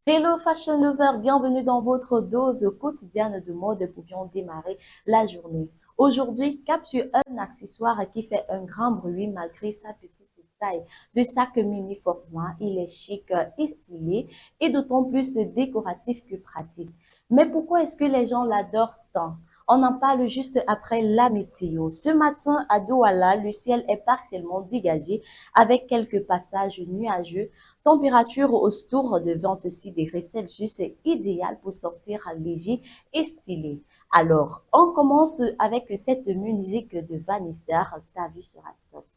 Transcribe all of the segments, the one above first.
Hello Fashion Lover, bienvenue dans votre dose quotidienne de mode pour bien démarrer la journée. Aujourd'hui, cap sur un accessoire qui fait un grand bruit malgré sa petite taille. De sac mini format, il est chic et stylé et d'autant plus décoratif que pratique. Mais pourquoi est-ce que les gens l'adorent tant? On en parle juste après la météo. Ce matin, à Douala, le ciel est partiellement dégagé avec quelques passages nuageux. Température autour de 26 degrés Celsius est idéale pour sortir léger et stylé. Alors, on commence avec cette musique de Vanistar. Ta vie sera top.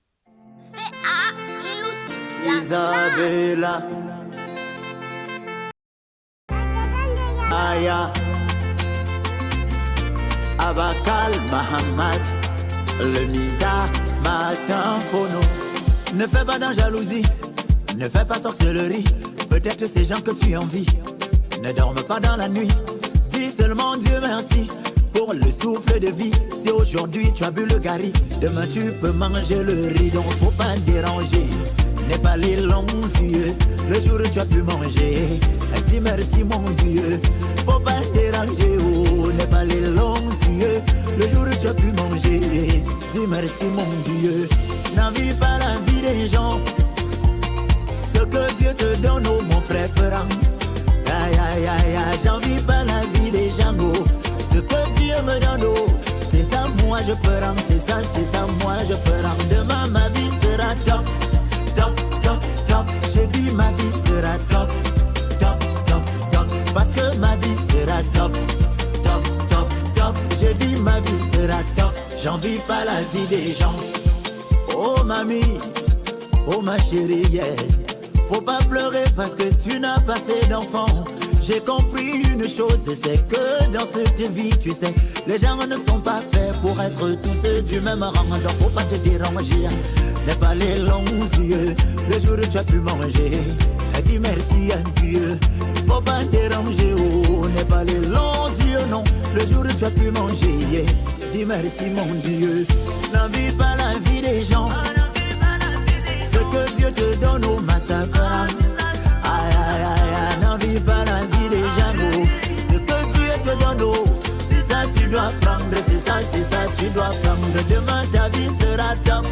Isabella, Aya, Abakal, Mahamad, le Nida, Matin, Phono. Ne fais pas de jalousie, ne fais pas sorcellerie. Peut-être ces gens que tu envies ne dorment pas dans la nuit. Dis seulement Dieu merci pour le souffle de vie. Si aujourd'hui tu as bu le gari, demain tu peux manger le riz. Donc faut pas déranger. N'est pas les longs yeux, le jour où tu as pu manger. Dis merci mon Dieu, faut pas déranger. Oh, n'est pas les longs yeux, le jour où tu as pu manger. Dis merci mon Dieu, n'envie pas la vie des gens. Ce que Dieu te donne, oh mon frère Ferrand. Aïe aïe aïe aïe, j'envie pas la vie des gens. Oh, ce que Dieu me donne, oh, c'est ça moi je ferai. C'est ça moi je ferai. Demain ma vie sera top. Top, top, top, je dis ma vie sera top, top, top, top, parce que ma vie sera top, top, top, top, je dis ma vie sera top, j'envie pas la vie des gens. Oh mamie, oh ma chérie, yeah. Faut pas pleurer parce que tu n'as pas fait d'enfant. J'ai compris une chose, c'est que dans cette vie, tu sais, les gens ne sont pas faits pour être tous du même rang. Donc faut pas te déranger. N'est pas les longs yeux, le jour où tu as pu manger. Dis merci à Dieu, faut pas déranger. Oh, n'est pas les longs yeux, non, le jour où tu as pu manger. Dis merci mon Dieu, n'envie pas la vie des gens. Ce que Dieu te donne au massacre. Aïe aïe aïe, n'envie pas la vie des gens. Oh, ce que Dieu te donne, oh, c'est ça tu dois prendre. C'est ça tu dois prendre. Demain ta vie sera top.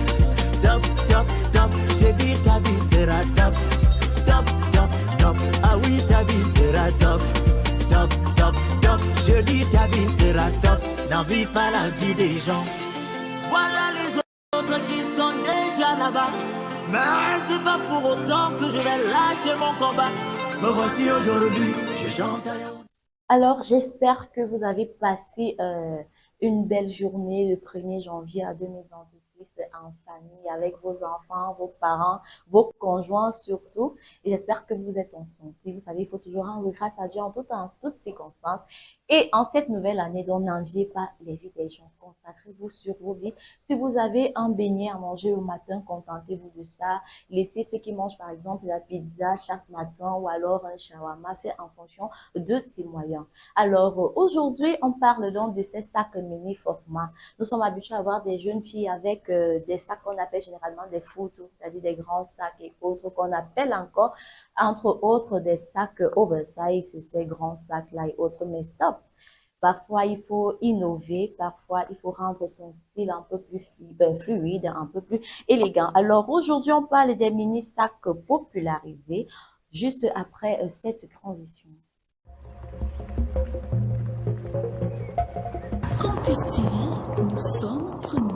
Top, top, top, j'ai dit ta vie sera top, top, top, top, ah oui ta vie sera top, top, top, top, je dis ta vie sera top, n'envie pas la vie des gens. Voilà les autres qui sont déjà là-bas, mais c'est pas pour autant que je vais lâcher mon combat. Me voici aujourd'hui, je chante à Yaoundé. Alors, j'espère que vous avez passé une belle journée le 1er janvier à 2026 en famille, avec vos enfants, vos parents, vos conjoints surtout. Et j'espère que vous êtes en santé. Vous savez, il faut toujours rendre grâce à Dieu en toutes circonstances. Et en cette nouvelle année, donc n'enviez pas les vies des gens. Consacrez-vous sur vos vies. Si vous avez un beignet à manger au matin, contentez-vous de ça. Laissez ceux qui mangent par exemple la pizza chaque matin ou alors un shawarma fait en fonction de tes moyens. Alors aujourd'hui, on parle donc de ces sacs mini format. Nous sommes habitués à voir des jeunes filles avec des sacs qu'on appelle généralement des photos, c'est-à-dire des grands sacs et autres qu'on appelle encore, entre autres, des sacs oversize, ces grands sacs-là et autres. Mais stop! Parfois, il faut innover, parfois, il faut rendre son style un peu plus fluide, un peu plus élégant. Alors aujourd'hui, on parle des mini sacs popularisés juste après cette transition. Campus TV, nous sommes entre nous.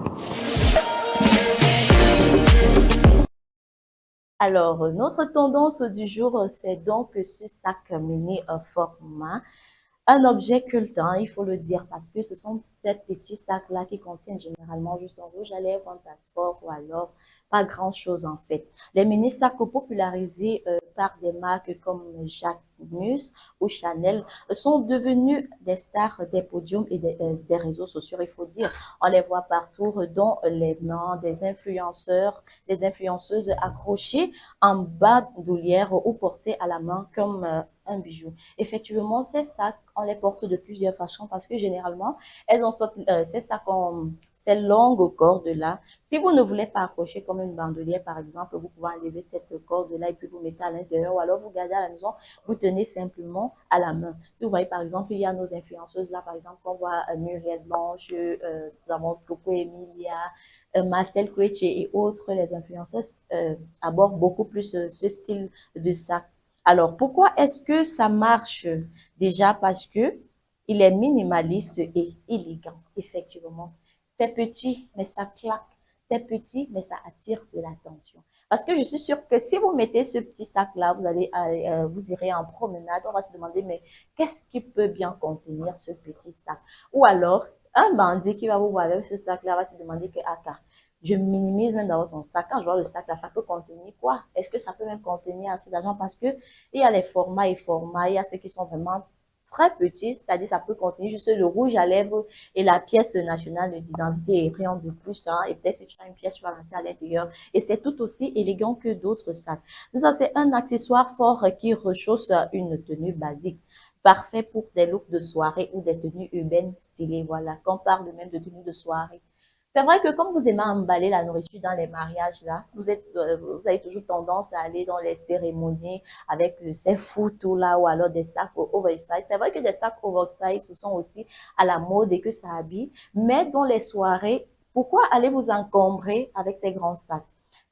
Alors, notre tendance du jour, c'est donc ce sac mini format. Un objet culte, hein, il faut le dire, parce que ce sont ces petits sacs-là qui contiennent généralement juste un rouge à lèvres, un passeport ou alors pas grand-chose en fait. Les mini-sacs popularisés par des marques comme Jacquemus ou Chanel sont devenus des stars des podiums et des réseaux sociaux, il faut dire. On les voit partout, dont les noms des influenceurs, des influenceuses accrochés en bas d'oulière ou portés à la main comme un bijou. Effectivement, ces sacs, on les porte de plusieurs façons parce que généralement, elles ont sorti, ces sacs ces longues cordes-là. Si vous ne voulez pas accrocher comme une bandolière, par exemple, vous pouvez enlever cette corde-là et puis vous mettez à l'intérieur ou alors vous gardez à la maison, vous tenez simplement à la main. Si vous voyez, par exemple, il y a nos influenceuses là, par exemple, qu'on voit Muriel Blanche, nous avons Coco Emilia, Marcel Queche et autres, les influenceuses abordent beaucoup plus ce style de sac. Alors, pourquoi est-ce que ça marche? Déjà parce que il est minimaliste et élégant, effectivement. C'est petit, mais ça claque. C'est petit, mais ça attire de l'attention. Parce que je suis sûre que si vous mettez ce petit sac-là, vous irez en promenade, on va se demander, mais qu'est-ce qui peut bien contenir ce petit sac? Ou alors, un bandit qui va vous voir avec ce sac-là va se demander que, ah, je minimise même dans son sac. Quand je vois le sac là, ça peut contenir quoi? Est-ce que ça peut même contenir assez d'argent? Parce que il y a les formats et formats, il y a ceux qui sont vraiment très petits, c'est-à-dire ça peut contenir juste le rouge à lèvres et la pièce nationale d'identité et rien de plus. Hein. Et peut-être si tu as une pièce, tu vas lancer à l'intérieur. Et c'est tout aussi élégant que d'autres sacs. Donc ça, c'est un accessoire fort qui rechausse une tenue basique. Parfait pour des looks de soirée ou des tenues urbaines stylées. Voilà, qu'on parle même de tenues de soirée. C'est vrai que comme vous aimez emballer la nourriture dans les mariages, là, vous avez toujours tendance à aller dans les cérémonies avec ces photos-là ou alors des sacs oversize. C'est vrai que des sacs oversize, ce sont aussi à la mode et que ça habille. Mais dans les soirées, pourquoi aller vous encombrer avec ces grands sacs?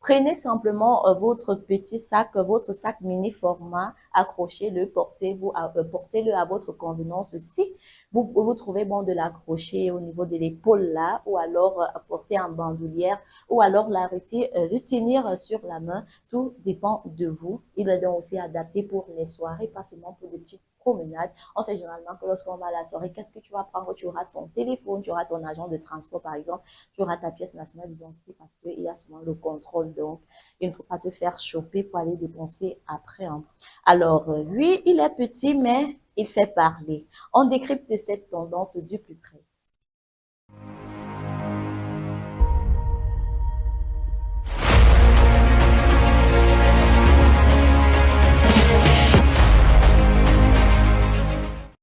Prenez simplement votre petit sac, votre sac mini format, accrochez-le, portez-le à votre convenance. Si vous trouvez bon de l'accrocher au niveau de l'épaule là, ou alors porter en bandoulière, ou alors retenir sur la main, tout dépend de vous. Il est donc aussi adapté pour les soirées, pas seulement pour des petites promenades. On sait généralement que lorsqu'on va à la soirée, qu'est-ce que tu vas prendre? Tu auras ton téléphone, tu auras ton agent de transport par exemple, tu auras ta pièce nationale d'identité parce qu'il y a souvent le contrôle. Donc, il ne faut pas te faire choper pour aller dépenser après. Hein. Alors, lui, il est petit, mais il fait parler. On décrypte cette tendance du plus près.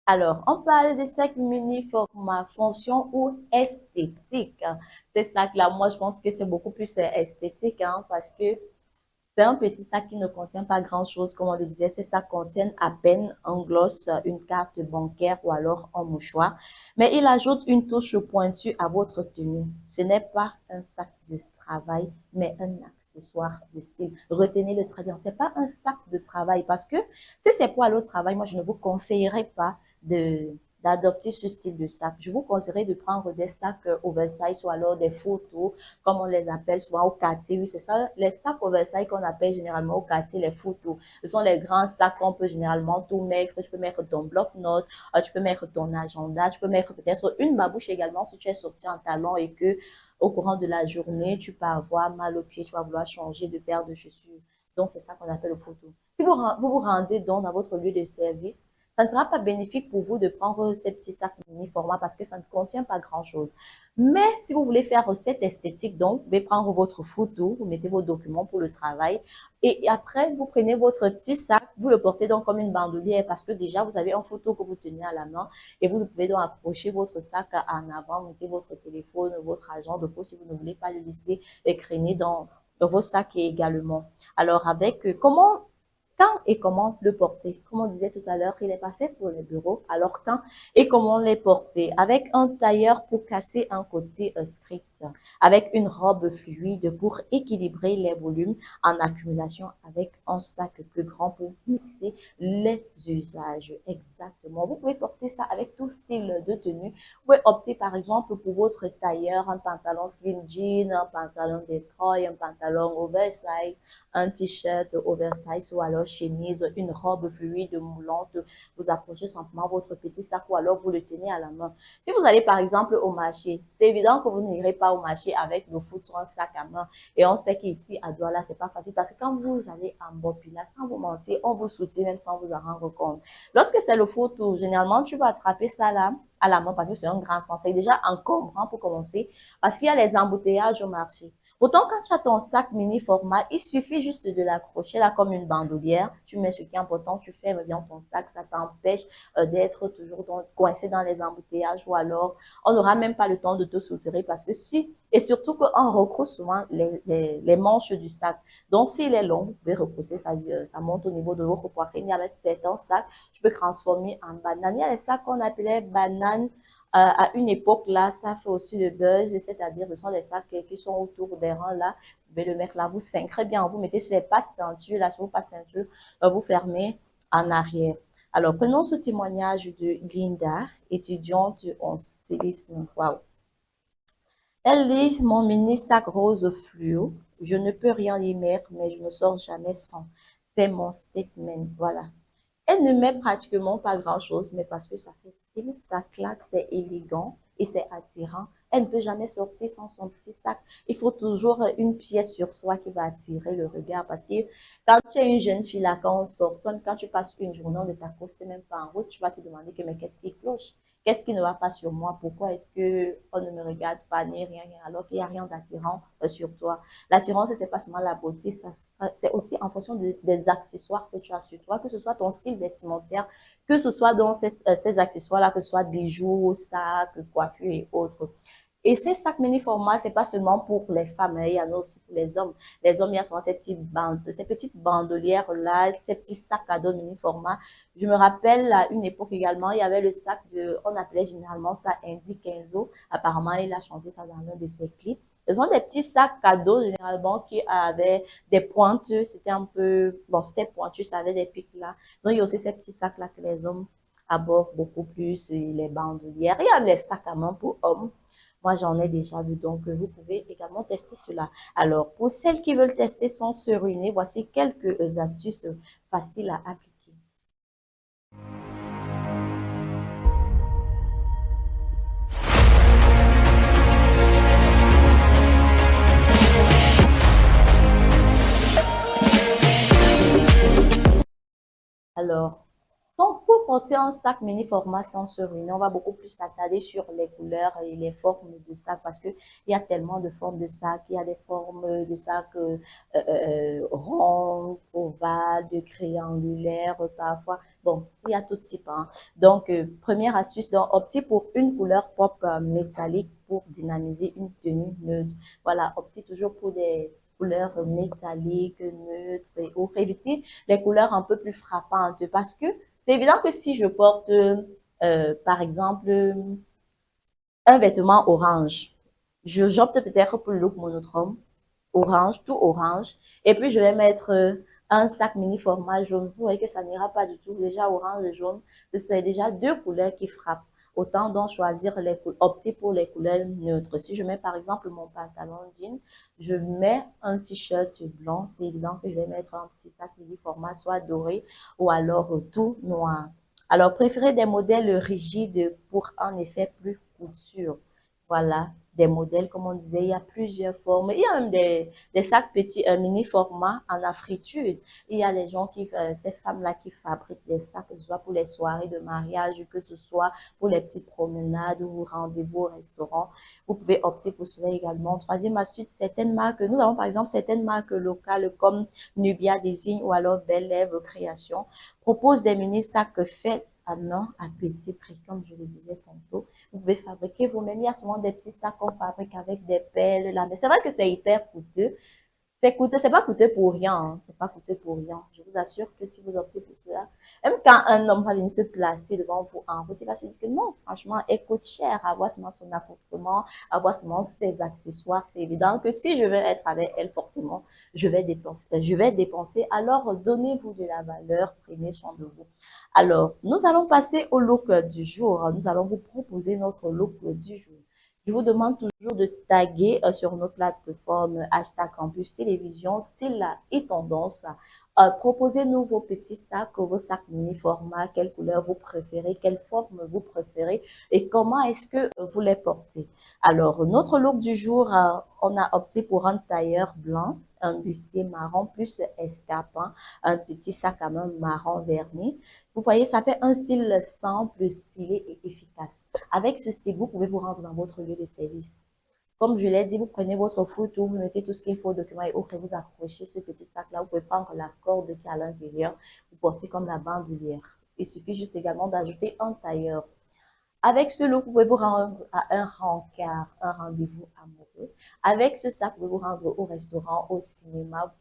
Alors, on parle de sac mini format fonction ou esthétique. Ces sacs-là, moi, je pense que c'est beaucoup plus esthétique hein, parce que c'est un petit sac qui ne contient pas grand-chose, comme on le disait. Ces sacs contiennent à peine un gloss, une carte bancaire ou alors un mouchoir. Mais il ajoute une touche pointue à votre tenue. Ce n'est pas un sac de travail, mais un accessoire de style. Retenez-le très bien. C'est pas un sac de travail parce que si c'est pour aller au travail, moi, je ne vous conseillerais pas d'adopter ce style de sac. Je vous conseillerais de prendre des sacs oversize ou alors des photos, comme on les appelle souvent au quartier. Oui, c'est ça, les sacs oversize qu'on appelle généralement au quartier les photos. Ce sont les grands sacs qu'on peut généralement tout mettre. Tu peux mettre ton bloc-notes, tu peux mettre ton agenda, tu peux mettre peut-être une babouche également si tu es sorti en talon et que au courant de la journée, tu peux avoir mal aux pieds, tu vas vouloir changer de paire de chaussures. Donc, c'est ça qu'on appelle le photo. Si vous rendez donc dans votre lieu de service, ça ne sera pas bénéfique pour vous de prendre ces petits sacs mini format parce que ça ne contient pas grand-chose. Mais si vous voulez faire cette esthétique, donc, vous pouvez prendre votre photo, vous mettez vos documents pour le travail et après, vous prenez votre petit sac, vous le portez donc comme une bandoulière parce que déjà, vous avez une photo que vous tenez à la main et vous pouvez donc accrocher votre sac en avant, mettez votre téléphone, votre argent de poche si vous ne voulez pas le laisser écraner dans vos sacs également. Alors, quand et comment le porter? Comme on disait tout à l'heure, il n'est pas fait pour les bureaux. Alors, quand et comment les porter? Avec un tailleur pour casser un côté strict, avec une robe fluide pour équilibrer les volumes en accumulation, avec un sac plus grand pour mixer les usages. Exactement. Vous pouvez porter ça avec tout style de tenue. Vous pouvez opter par exemple pour votre tailleur, un pantalon slim jean, un pantalon destroy, un pantalon oversize, un t-shirt oversize ou alors chemise, une robe fluide moulante, vous accrochez simplement votre petit sac ou alors vous le tenez à la main. Si vous allez par exemple au marché, c'est évident que vous n'irez pas au marché avec le foot ou un sac à main. Et on sait qu'ici à Douala, c'est pas facile parce que quand vous allez en Bopila, sans vous mentir, on vous soutient même sans vous en rendre compte. Lorsque c'est le foot, généralement, tu vas attraper ça là à la main parce que c'est un grand sens. C'est déjà encombrant pour commencer parce qu'il y a les embouteillages au marché. Autant quand tu as ton sac mini format, il suffit juste de l'accrocher là comme une bandoulière. Tu mets ce qui est important, tu fermes bien ton sac, ça t'empêche d'être toujours coincé dans les embouteillages ou alors on n'aura même pas le temps de te soutirer parce que si, et surtout qu'on recousse souvent les manches du sac. Donc s'il est long, vous pouvez repousser, ça monte au niveau de votre poitrine. Il y a certains sacs, tu peux transformer en banane. Il y a les sacs qu'on appelait bananes à une époque là, ça fait aussi le buzz, c'est-à-dire ce sont les sacs qui sont autour des rangs là. Vous pouvez le mettre là, vous cintrez bien, vous mettez sur les passes ceintures, là, sur vos passes ceintures, vous fermez en arrière. Alors, prenons ce témoignage de Glinda, étudiante en stylisme. Waouh! Elle dit, mon mini sac rose fluo, je ne peux rien y mettre, mais je ne sors jamais sans. C'est mon statement. Voilà. Elle ne met pratiquement pas grand-chose, mais parce que ça fait style, ça claque, c'est élégant et c'est attirant. Elle ne peut jamais sortir sans son petit sac. Il faut toujours une pièce sur soi qui va attirer le regard parce que quand tu es une jeune fille là, quand on sort, toi, quand tu passes une journée, on ne t'accoste même pas en route, tu vas te demander que mais qu'est-ce qui cloche? Qu'est-ce qui ne va pas sur moi? Pourquoi est-ce que on ne me regarde pas ni rien, rien alors qu'il n'y a rien d'attirant sur toi? L'attirance, c'est pas seulement la beauté, c'est aussi en fonction des accessoires que tu as sur toi, que ce soit ton style vestimentaire, que ce soit dans ces accessoires-là, que ce soit bijoux, sacs, coiffures et autres. Et ces sacs mini format, c'est pas seulement pour les femmes, hein, il y en a aussi pour les hommes. Les hommes, il y a souvent ces petites bandolières là, ces petits sacs à dos mini format. Je me rappelle à une époque également, il y avait le sac on appelait généralement ça Indy Kenzo. Apparemment, il a chanté ça dans l'un de ses clips. Ce sont des petits sacs cadeaux généralement qui avaient des pointes. C'était un peu, bon, c'était pointu, ça avait des pics là. Donc, il y a aussi ces petits sacs là que les hommes abordent beaucoup plus, les bandolières. Il y a les sacs à main pour hommes. Moi, j'en ai déjà vu, donc vous pouvez également tester cela. Alors, pour celles qui veulent tester sans se ruiner, voici quelques astuces faciles à appliquer. Alors, pour porter un sac mini format sans se ruiner, on va beaucoup plus s'attarder sur les couleurs et les formes de sac parce que il y a tellement de formes de sac. Il y a des formes de sac ronds, ovales, de triangulaires, parfois. Bon, il y a tout type. Hein. Donc, première astuce, donc, optez pour une couleur pop métallique pour dynamiser une tenue neutre. Voilà, optez toujours pour des couleurs métalliques, neutres et autres. Évitez les couleurs un peu plus frappantes parce que c'est évident que si je porte, par exemple, un vêtement orange, j'opte peut-être pour le look monochrome, orange, tout orange, et puis je vais mettre un sac mini format jaune. Vous voyez que ça n'ira pas du tout. Déjà orange et jaune, ce sont déjà deux couleurs qui frappent. Autant donc choisir opter pour les couleurs neutres. Si je mets par exemple mon pantalon jean, je mets un t-shirt blanc, c'est évident que je vais mettre un petit sac mini format soit doré ou alors tout noir. Alors, préférez des modèles rigides pour un effet plus couture. Voilà, des modèles, comme on disait, il y a plusieurs formes. Il y a même des sacs petits, mini format en afritude. Il y a les gens ces femmes-là qui fabriquent des sacs, que ce soit pour les soirées de mariage, que ce soit pour les petites promenades ou rendez-vous au restaurant. Vous pouvez opter pour cela également. Troisième astuce, certaines marques, nous avons par exemple certaines marques locales comme Nubia Design ou alors Belle Ève Création propose des mini sacs faits à main à petit prix, comme je le disais tantôt. Vous pouvez fabriquer vous-même. Il y a souvent des petits sacs qu'on fabrique avec des pelles là, mais c'est vrai que c'est hyper coûteux. C'est coûteux, c'est pas coûteux pour rien, hein. C'est pas coûteux pour rien. Je vous assure que si vous optez pour cela, même quand un homme va venir se placer devant vous en route, il va se dire que non, franchement, elle coûte cher, avoir seulement son appartement, avoir seulement ses accessoires. C'est évident que si je veux être avec elle, forcément, je vais dépenser. Alors, donnez-vous de la valeur, prenez soin de vous. Alors, nous allons passer au look du jour. Nous allons vous proposer notre look du jour. Je vous demande toujours de taguer sur nos plateformes hashtag Campus Télévision, style et tendance. Proposez-nous vos petits sacs, vos sacs mini format, quelle couleur vous préférez, quelle forme vous préférez et comment est-ce que vous les portez. Alors, notre look du jour, on a opté pour un tailleur blanc, un bustier marron plus escarpin, un petit sac à main marron verni. Vous voyez, ça fait un style simple, stylé et efficace. Avec ceci, vous pouvez vous rendre dans votre lieu de service. Comme je l'ai dit, vous prenez votre photo, vous mettez tout ce qu'il faut, documents et autres, et vous accrochez ce petit sac-là. Vous pouvez prendre la corde qui est à l'intérieur, vous portez comme la bandoulière. Il suffit juste également d'ajouter un tailleur. Avec ce look, vous pouvez vous rendre à un rencard, un rendez-vous amoureux. Avec ce sac, vous pouvez vous rendre au restaurant, au cinéma.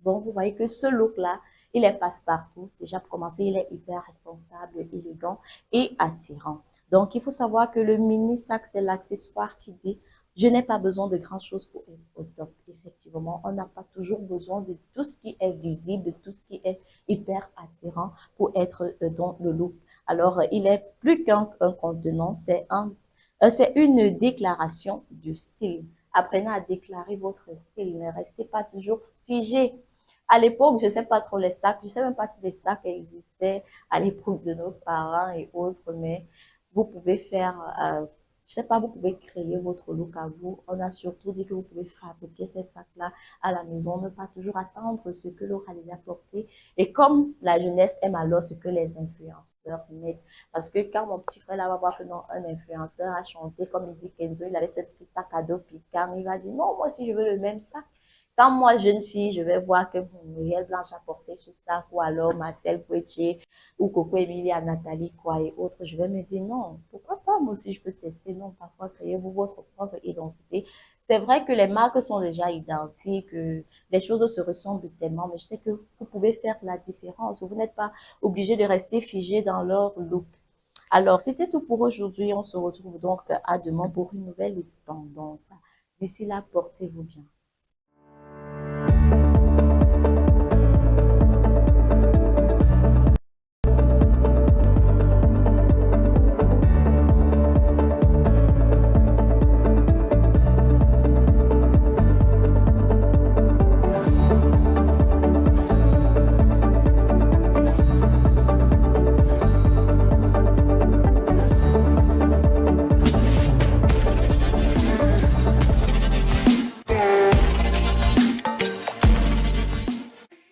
Bon, vous voyez que ce look-là, il est passe-partout. Déjà, pour commencer, il est hyper responsable, élégant et attirant. Donc, il faut savoir que le mini sac, c'est l'accessoire qui dit je n'ai pas besoin de grand chose pour être au top. Effectivement, on n'a pas toujours besoin de tout ce qui est visible, de tout ce qui est hyper attirant pour être dans le look. Alors, il est plus qu'un contenant, c'est une déclaration du style. Apprenez à déclarer votre style, ne restez pas toujours figé. À l'époque, je ne sais pas trop les sacs, je ne sais même pas si les sacs existaient à l'époque de nos parents et autres, mais vous pouvez faire, je sais pas, vous pouvez créer votre look à vous. On a surtout dit que vous pouvez fabriquer ces sacs-là à la maison, ne pas toujours attendre ce que l'autre a déjà porté. Et comme la jeunesse aime alors ce que les influenceurs mettent, parce que quand mon petit frère là va voir que non, un influenceur a chanté, comme il dit Kenzo, il avait ce petit sac à dos piquant, il va dire non, moi aussi je veux le même sac. Quand moi, jeune fille, je vais voir que Muriel Blanche a porté ce sac, ou alors Marcel Poitier, ou Coco Emilia, Nathalie, quoi, et autres, je vais me dire non, pourquoi pas, moi aussi je peux tester, non, parfois créez-vous votre propre identité. C'est vrai que les marques sont déjà identiques, les choses se ressemblent tellement, mais je sais que vous pouvez faire la différence. Vous n'êtes pas obligé de rester figé dans leur look. Alors, c'était tout pour aujourd'hui. On se retrouve donc à demain pour une nouvelle tendance. D'ici là, portez-vous bien.